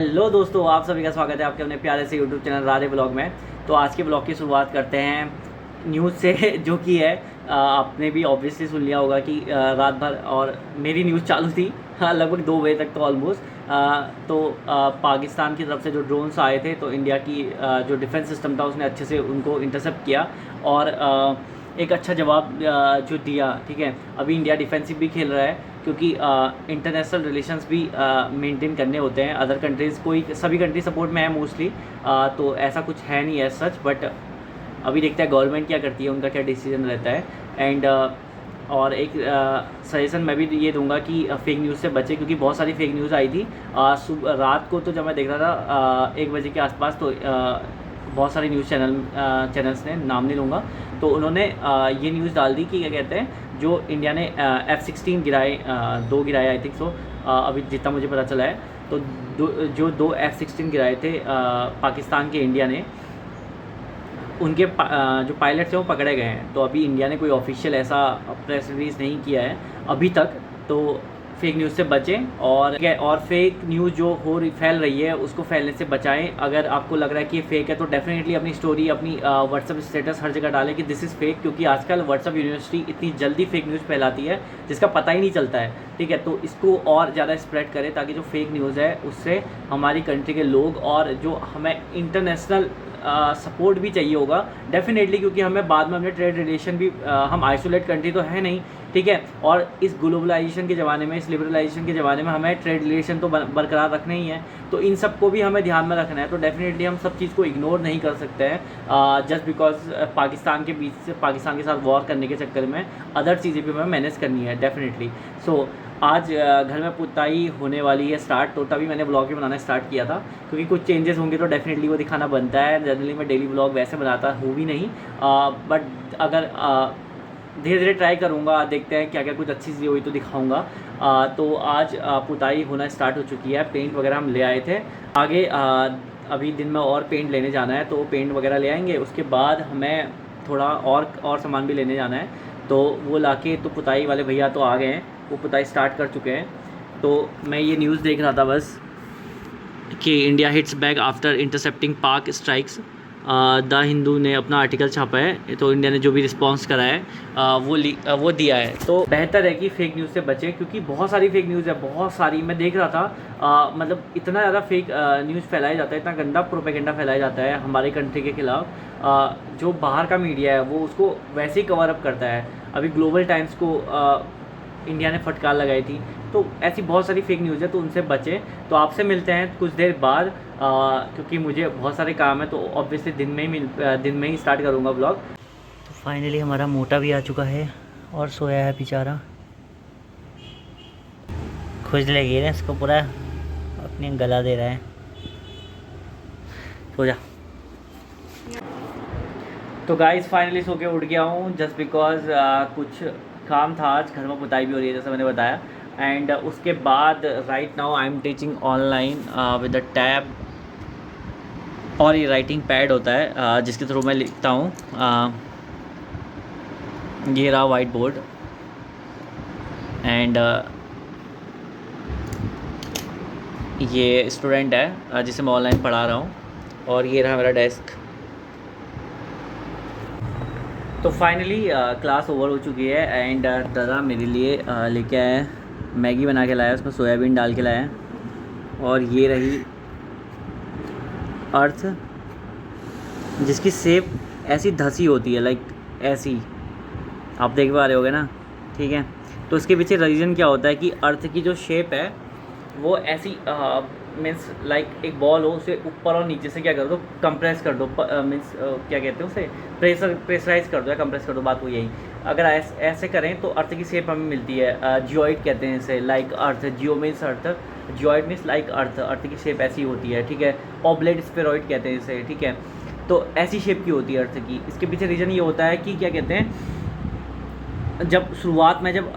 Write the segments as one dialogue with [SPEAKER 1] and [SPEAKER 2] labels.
[SPEAKER 1] Hello दोस्तों, आप सभी का स्वागत है आपके अपने प्यारे से यूट्यूब चैनल राधे ब्लॉग में। तो आज के ब्लॉग की शुरुआत करते हैं न्यूज़ से जो कि है आपने भी ऑब्वियसली सुन लिया होगा कि रात भर और मेरी न्यूज़ चालू थी लगभग 2 बजे तक तो ऑलमोस्ट। पाकिस्तान की तरफ से जो ड्रोन्स आए थे तो इंडिया की जो डिफेंस सिस्टम था उसने अच्छे से उनको इंटरसेप्ट किया और एक अच्छा जवाब जो दिया। ठीक है, अभी इंडिया डिफेंसिव भी खेल रहा है क्योंकि इंटरनेशनल रिलेशंस भी मेंटेन करने होते हैं। अदर कंट्रीज़ कोई सभी कंट्री सपोर्ट में है मोस्टली, तो ऐसा कुछ है नहीं एज सच। बट अभी देखते हैं गवर्नमेंट क्या करती है, उनका क्या डिसीजन रहता है। एंड और एक सजेशन मैं भी ये दूंगा कि फेक न्यूज़ से बचें क्योंकि बहुत सारी फेक न्यूज़ आई थी रात को। तो जब मैं देख रहा था 1 बजे के आसपास तो बहुत सारे न्यूज़ चैनल्स ने, नाम नहीं लूँगा, तो उन्होंने ये न्यूज़ डाल दी कि क्या कहते हैं जो इंडिया ने F-16 गिराए, 2 गिराए आई थिंक सो, अभी जितना मुझे पता चला है। तो जो 2 F-16 गिराए थे पाकिस्तान के इंडिया ने, उनके जो पायलट थे वो पकड़े गए हैं। तो अभी इंडिया ने कोई ऑफिशियल ऐसा प्रेस रिलीज़ नहीं किया है अभी तक। तो फेक न्यूज़ से बचें और फेक न्यूज़ जो फैल रही है उसको फैलने से बचाएं। अगर आपको लग रहा है कि ये फेक है तो डेफिनेटली अपनी स्टोरी, अपनी व्हाट्सअप स्टेटस हर जगह डालें कि दिस इज़ फेक, क्योंकि आजकल व्हाट्सअप यूनिवर्सिटी इतनी जल्दी फेक न्यूज़ फैलाती है जिसका पता ही नहीं चलता है। ठीक है, तो इसको और ज़्यादा स्प्रेड करें ताकि जो फेक न्यूज़ है उससे हमारी कंट्री के लोग और जो हमें इंटरनेशनल सपोर्ट भी चाहिए होगा डेफिनेटली, क्योंकि हमें बाद में अपने ट्रेड रिलेशन भी हम आइसोलेट कंट्री तो है नहीं। ठीक है, और इस ग्लोबलाइजेशन के ज़माने में, इस लिबरलाइजेशन के ज़माने में हमें ट्रेड रिलेशन तो बरकरार रखने ही है। तो इन सब को भी हमें ध्यान में रखना है। तो डेफिनेटली हम सब चीज़ को इग्नोर नहीं कर सकते हैं जस्ट बिकॉज पाकिस्तान के बीच से, पाकिस्तान के साथ वॉर करने के चक्कर में अदर चीज़ें भी हमें मैनेज करनी है डेफिनेटली। सो आज घर में पुताई होने वाली है स्टार्ट, तो तभी मैंने ब्लॉग भी बनाना स्टार्ट किया था क्योंकि कुछ चेंजेस होंगे तो डेफिनेटली वो दिखाना बनता है। जनरली मैं डेली ब्लॉग वैसे बनाता हूँ भी नहीं, बट अगर धीरे धीरे ट्राई करूँगा, देखते हैं क्या क्या कुछ अच्छी चीज़ हुई तो दिखाऊँगा। तो आज पुताई होना स्टार्ट हो चुकी है। पेंट वगैरह हम ले आए थे, आगे अभी दिन में और पेंट लेने जाना है तो पेंट वगैरह ले आएंगे। उसके बाद हमें थोड़ा और सामान भी लेने जाना है, तो वो लाके तो पुताई वाले भैया तो आ गए हैं, वो पुताई स्टार्ट कर चुके हैं। तो मैं ये न्यूज़ देख रहा था बस कि India hits back after intercepting पाक स्ट्राइक्स। द हिंदू ने अपना आर्टिकल छापा है, तो इंडिया ने जो भी रिस्पांस करा है वो दिया है। तो बेहतर है कि फ़ेक न्यूज़ से बचें क्योंकि बहुत सारी फ़ेक न्यूज़ है, बहुत सारी। मैं देख रहा था मतलब इतना ज़्यादा फेक न्यूज़ फैलाया जाता है, इतना गंदा प्रोपेगेंडा फैलाया जाता है हमारे कंट्री के ख़िलाफ़। जो बाहर का मीडिया है वो उसको वैसे ही कवर अप करता है। अभी ग्लोबल टाइम्स को इंडिया ने फटकार लगाई थी। तो ऐसी बहुत सारी फेक न्यूज़ है, तो उनसे बचें। तो आपसे मिलते हैं कुछ देर बाद क्योंकि मुझे बहुत सारे काम है, तो ऑब्वियसली दिन में ही स्टार्ट करूँगा ब्लॉग। तो फाइनली हमारा मोटा भी आ चुका है और सोया है बेचारा, खुश लगी है इसको, पूरा अपने गला दे रहा है। सो जा। तो गाइस फाइनली सो के उठ गया हूँ जस्ट बिकॉज कुछ काम था आज, घर में पुताई भी हो रही है जैसा मैंने बताया। एंड उसके बाद right now I am teaching online with the tab, और ये राइटिंग पैड होता है जिसके थ्रू मैं लिखता हूँ। ये रहा वाइट बोर्ड एंड ये स्टूडेंट है जिसे मैं ऑनलाइन पढ़ा रहा हूँ, और ये रहा मेरा डेस्क। तो फाइनली क्लास ओवर हो चुकी है एंड दादा मेरे लिए लेके आए मैगी बना के लाया, उसमें सोयाबीन डाल के लाया। और ये रही अर्थ जिसकी शेप ऐसी धसी होती है, लाइक ऐसी, आप देख पा रहे होगे ना। ठीक है, तो इसके पीछे रीज़न क्या होता है कि अर्थ की जो शेप है वो ऐसी मीन्स लाइक एक बॉल हो, उसे ऊपर और नीचे से क्या कर दो, कंप्रेस कर दो, मीन्स क्या कहते हैं उसे, प्रेशराइज कर दो या कंप्रेस कर दो, बात वो यही। अगर ऐसे करें तो अर्थ की शेप हमें मिलती है। जियोइड कहते हैं इसे, like earth. Geo means earth, geoid means like earth. Earth की शेप ऐसी होती है। ठीक है, ऑब्लेट स्फेरॉइड कहते हैं इसे। ठीक है, तो ऐसी शेप की होती है अर्थ की। इसके पीछे रीज़न ये होता है कि क्या कहते हैं, जब शुरुआत में जब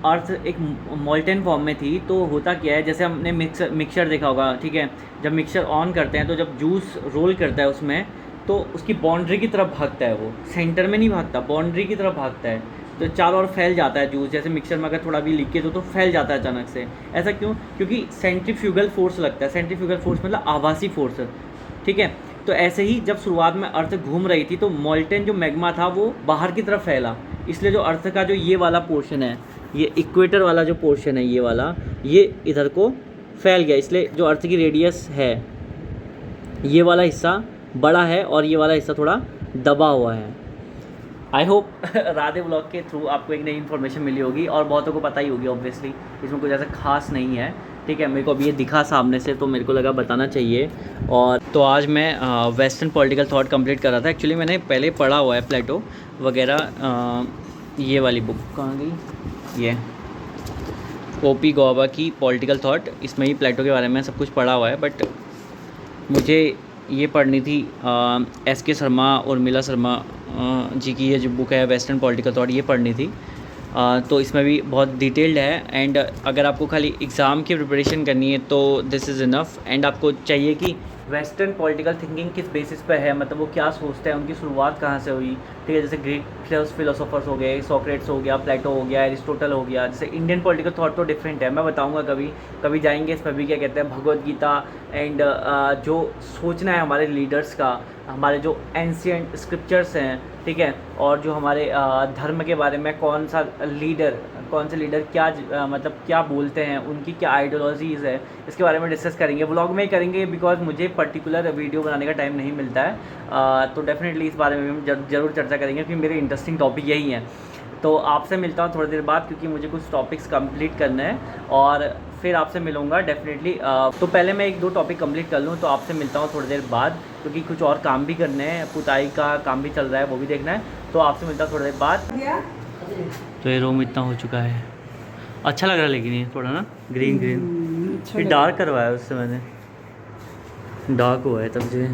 [SPEAKER 1] अर्थ एक मोल्टेन फॉर्म में थी तो होता क्या है, जैसे हमने मिक्सर देखा होगा। ठीक है, जब मिक्सर ऑन करते हैं तो जब जूस रोल करता है उसमें, तो उसकी बाउंड्री की तरफ भागता है, वो सेंटर में नहीं भागता, बाउंड्री की तरफ भागता है। तो चारों ओर फैल जाता है जूस, जैसे मिक्सर में अगर थोड़ा भी लीकेज हो तो फैल जाता है अचानक से। ऐसा क्यों? क्योंकि सेंट्रीफ्यूगल फोर्स लगता है। सेंट्रीफ्यूगल फोर्स मतलब आभासी फोर्स, ठीक है। तो ऐसे ही जब शुरुआत में अर्थ घूम रही थी तो मोल्टेन जो मैग्मा था वो बाहर की तरफ फैला, इसलिए जो अर्थ का जो ये वाला पोर्शन है, ये इक्वेटर वाला जो पोर्शन है ये वाला, ये इधर को फैल गया। इसलिए जो अर्थ की रेडियस है ये वाला हिस्सा बड़ा है और ये वाला हिस्सा थोड़ा दबा हुआ है। आई होप राधे ब्लॉग के थ्रू आपको एक नई इन्फॉर्मेशन मिली होगी और बहुतों को पता ही होगी ऑब्वियसली, इसमें कुछ ऐसा खास नहीं है, ठीक है। मेरे को अभी ये दिखा सामने से तो मेरे को लगा बताना चाहिए। और तो आज मैं वेस्टर्न पॉलिटिकल थॉट कंप्लीट कर रहा था। एक्चुअली मैंने पहले पढ़ा हुआ है प्लेटो वगैरह, ये वाली बुक कहाँ गई, ये ओपी गौबा की पॉलिटिकल थॉट, इसमें ही प्लेटो के बारे में सब कुछ पढ़ा हुआ है। बट मुझे ये पढ़नी थी SK शर्मा और उर्मिला शर्मा जी की ये जो बुक है वेस्टर्न पॉलिटिकल थॉट, ये पढ़नी थी। तो इसमें भी बहुत डिटेल्ड है। एंड अगर आपको खाली एग्ज़ाम की प्रिपरेशन करनी है तो दिस इज़ इनफ। एंड आपको चाहिए कि वेस्टर्न पॉलिटिकल थिंकिंग किस बेसिस पे है, मतलब वो क्या सोचते हैं, उनकी शुरुआत कहाँ से हुई, ठीक है। जैसे ग्रीक फिलोसोफर्स हो गए, सोक्रेट्स हो गया, प्लेटो हो गया, एरिस्टोटल हो गया। जैसे इंडियन पॉलिटिकल थॉट तो डिफरेंट है, मैं बताऊंगा कभी कभी जाएंगे इसमें भी, क्या कहते हैं, भगवद गीता एंड जो सोचना है हमारे लीडर्स का, हमारे जो एंशियंट स्क्रिप्चर्स हैं, ठीक है। और जो हमारे धर्म के बारे में कौन से लीडर क्या मतलब क्या बोलते हैं, उनकी क्या आइडियोलॉजीज़ है, इसके बारे में डिस्कस करेंगे। व्लॉग में ही करेंगे बिकॉज मुझे पर्टिकुलर वीडियो बनाने का टाइम नहीं मिलता है। तो डेफिनेटली इस बारे में हम ज़रूर चर्चा करेंगे क्योंकि मेरे इंटरेस्टिंग टॉपिक यही हैं। तो आपसे मिलता हूँ थोड़ी देर बाद क्योंकि मुझे कुछ टॉपिक्स कंप्लीट करने हैं और फिर आपसे मिलूँगा डेफिनेटली। तो पहले मैं 1-2 टॉपिक कंप्लीट कर लूँ, तो आपसे मिलता हूँ थोड़ी देर बाद क्योंकि कुछ और काम भी करने हैं, पुताई का काम भी चल रहा है, वो भी देखना है। तो आपसे मिलता हूँ थोड़ी देर बाद। तो ये रूम इतना हो चुका है, अच्छा लग रहा है लेकिन ये थोड़ा ना ग्रीन ये डार्क करवाया उससे मैंने, डार्क हुआ है तब से।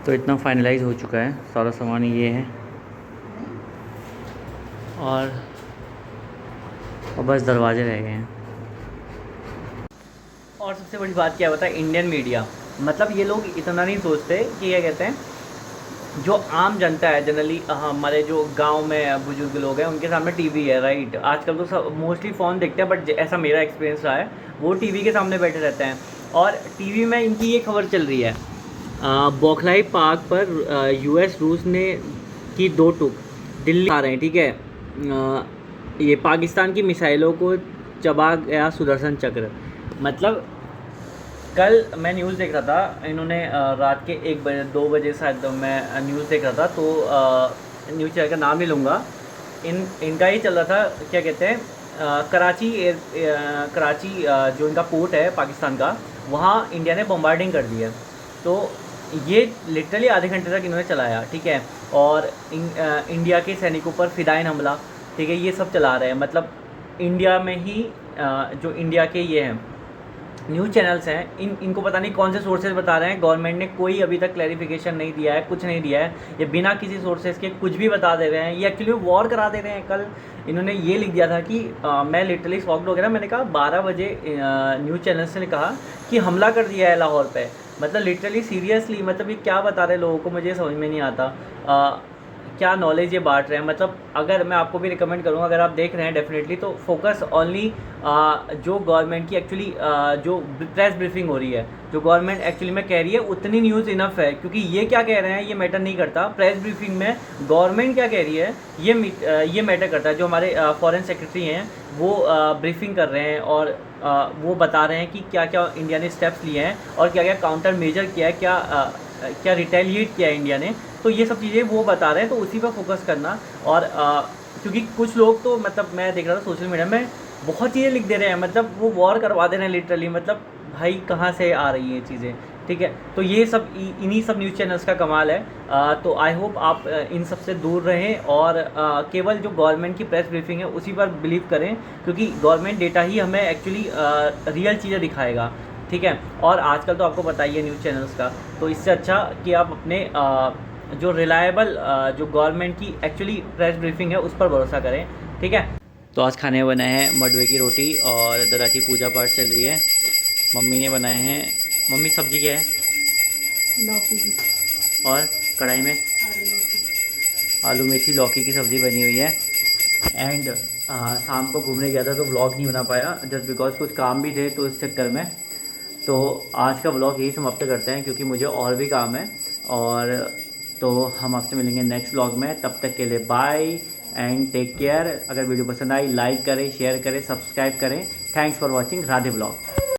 [SPEAKER 1] तो इतना फाइनलाइज हो चुका है, सारा सामान ये है और बस दरवाजे रह गए हैं। और सबसे बड़ी बात क्या होता है, इंडियन मीडिया, मतलब ये लोग इतना नहीं सोचते कि क्या कहते हैं, जो आम जनता है जनरली, हमारे जो गांव में बुजुर्ग लोग हैं उनके सामने टीवी है, राइट। आजकल तो सब मोस्टली फ़ोन देखते हैं, बट ऐसा मेरा एक्सपीरियंस रहा है, वो टीवी के सामने बैठे रहते हैं और टीवी में इनकी ये खबर चल रही है, बौखलाई पार्क पर US रूस ने की 2 टुक दिल्ली आ रहे हैं, ठीक है। ये पाकिस्तान की मिसाइलों को चबा गया सुदर्शन चक्र। मतलब कल मैं न्यूज़ देख रहा था, इन्होंने रात के 1 बजे 2 बजे शायद मैं न्यूज़ देख रहा था, तो न्यूज़ चैनल का नाम नहीं लूँगा, इनका ही चल रहा था, क्या कहते हैं, कराची जो इनका पोर्ट है पाकिस्तान का, वहाँ इंडिया ने बम्बार्डिंग कर दी है। तो ये लिटरली आधे घंटे तक इन्होंने चलाया, ठीक है। और इंडिया के सैनिकों पर फिदाइन हमला, ठीक है, ये सब चला रहे हैं। मतलब इंडिया में ही जो इंडिया के ये हैं न्यूज़ चैनल्स हैं, इनको पता नहीं कौन से सोर्सेज बता रहे हैं, गवर्नमेंट ने कोई अभी तक क्लैरिफिकेशन नहीं दिया है, कुछ नहीं दिया है, ये बिना किसी सोर्सेज के कुछ भी बता दे रहे हैं, ये एक्चुअली वॉर करा दे रहे हैं। कल इन्होंने ये लिख दिया था कि मैं लिटरली शॉक्ड हो गया, मैंने कहा 12 बजे न्यूज़ चैनल्स ने कहा कि हमला कर दिया है लाहौर पे। मतलब लिटरली सीरियसली, मतलब ये क्या बता रहे हैं लोगों को, मुझे समझ में नहीं आता क्या नॉलेज ये बांट रहे हैं। मतलब अगर मैं आपको भी रिकमेंड करूँगा, अगर आप देख रहे हैं डेफिनेटली, तो फोकस ओनली जो गवर्नमेंट की एक्चुअली जो प्रेस ब्रीफिंग हो रही है, जो गवर्नमेंट एक्चुअली में कह रही है उतनी न्यूज़ इनफ है, क्योंकि ये क्या कह रहे हैं ये मैटर नहीं करता। प्रेस ब्रीफिंग में गवर्नमेंट क्या कह रही है ये मैटर करता है। जो हमारे फॉरेन सेक्रेटरी हैं वो ब्रीफिंग कर रहे हैं और वो बता रहे हैं कि क्या क्या इंडिया ने स्टेप्स लिए हैं और क्या क्या काउंटर मेजर किया है, क्या रिटेलिएट किया है इंडिया ने। तो ये सब चीज़ें वो बता रहे हैं, तो उसी पर फोकस करना। और क्योंकि कुछ लोग तो, मतलब मैं देख रहा था सोशल मीडिया में बहुत चीज़ें लिख दे रहे हैं, मतलब वो वॉर करवा दे रहे हैं लिटरली। मतलब भाई कहाँ से आ रही हैं ये चीज़ें, ठीक है। तो ये सब इन्हीं सब न्यूज़ चैनल्स का कमाल है। तो आई होप आप इन सब से दूर रहें और केवल जो गवर्नमेंट की प्रेस ब्रीफिंग है उसी पर बिलीव करें, क्योंकि गवर्नमेंट डेटा ही हमें एक्चुअली रियल चीज़ें दिखाएगा, ठीक है। और आजकल तो आपको पता ही है न्यूज़ चैनल्स का, तो इससे अच्छा कि आप अपने जो रिलायबल जो गवर्नमेंट की एक्चुअली प्रेस ब्रीफिंग है उस पर भरोसा करें, ठीक है। तो आज खाने बनाए हैं मडवे की रोटी और दादा की पूजा पाठ चल रही है, मम्मी ने बनाए हैं। मम्मी सब्जी क्या है?
[SPEAKER 2] लौकी की
[SPEAKER 1] और कढ़ाई में आलू मेथी लौकी की सब्ज़ी बनी हुई है। एंड शाम को घूमने गया था तो व्लॉग नहीं बना पाया जस्ट बिकॉज कुछ काम भी थे, तो इस चक्कर में। तो आज का व्लॉग यही समाप्त करते हैं क्योंकि मुझे और भी काम है। और तो हम आपसे मिलेंगे नेक्स्ट व्लॉग में, तब तक के लिए बाय एंड टेक केयर। अगर वीडियो पसंद आई लाइक करें, शेयर करें, सब्सक्राइब करें। Thanks for watching. Radhe vlog.